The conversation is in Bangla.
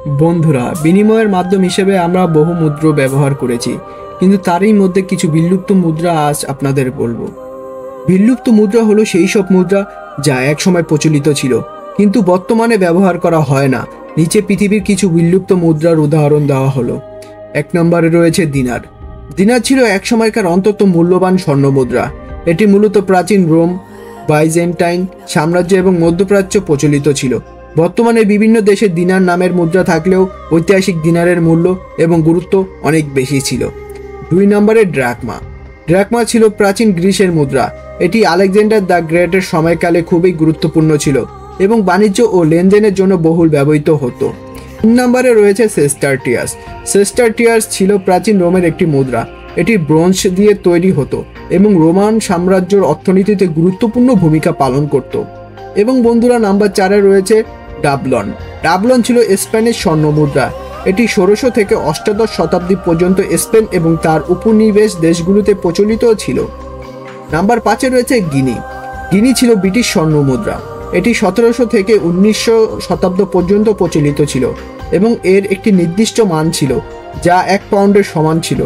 বন্ধুরা, বিনিময়ের মাধ্যম হিসেবে আমরা বহু মুদ্রা ব্যবহার করেছি, কিন্তু তারই মধ্যে কিছু বিলুপ্ত মুদ্রা আজ আপনাদের বলবো। বিলুপ্ত মুদ্রা হলো সেই সব মুদ্রা যা একসময় প্রচলিত ছিল কিন্তু বর্তমানে ব্যবহার করা হয় না। নিচে পৃথিবীর কিছু বিলুপ্ত মুদ্রার উদাহরণ দেওয়া হলো। 1 নম্বরে রয়েছে দিনার। দিনার ছিল এক সময়কার অত্যন্ত মূল্যবান স্বর্ণ মুদ্রা। এটি মূলত প্রাচীন রোম, বাইজেন্টাইন সাম্রাজ্য এবং মধ্যপ্রাচ্য প্রচলিত ছিল। বর্তমানে বিভিন্ন দেশে দিনার নামের মুদ্রা থাকলেও ঐতিহাসিক দিনারের মূল্য এবং গুরুত্ব অনেক বেশি ছিল। 2 নম্বরে ড্রাকমা। ড্রাকমা ছিল প্রাচীন গ্রিসের মুদ্রা। এটি আলেকজান্ডার দ্য গ্রেটের সময়কালে খুবই গুরুত্বপূর্ণ ছিল এবং বাণিজ্য ও লেনদেনের জন্য বহুল ব্যবহৃত হতো। 3 নম্বরে রয়েছে সেস্টারটিয়াস। সেস্টারটিয়াস ছিল প্রাচীন রোমের একটি মুদ্রা। এটি ব্রোঞ্জ দিয়ে তৈরি হতো এবং রোমান সাম্রাজ্যের অর্থনীতিতে গুরুত্বপূর্ণ ভূমিকা পালন করত। এবং বন্ধুরা, নাম্বার 4-এ রয়েছে ডাবলন। ডাবলন ছিল স্পেনের স্বর্ণ মুদ্রা। এটি 1600 থেকে অষ্টাদশ শতাব্দী পর্যন্ত স্পেন এবং তার উপনিবেশ দেশগুলোতে প্রচলিত ছিল। নাম্বার 5-এ রয়েছে গিনি। গিনি ছিল ব্রিটিশ স্বর্ণ মুদ্রা। এটি 1700 থেকে 1900 শতাব্দ পর্যন্ত প্রচলিত ছিল এবং এর একটি নির্দিষ্ট মান ছিল যা 1 পাউন্ডের সমান ছিল।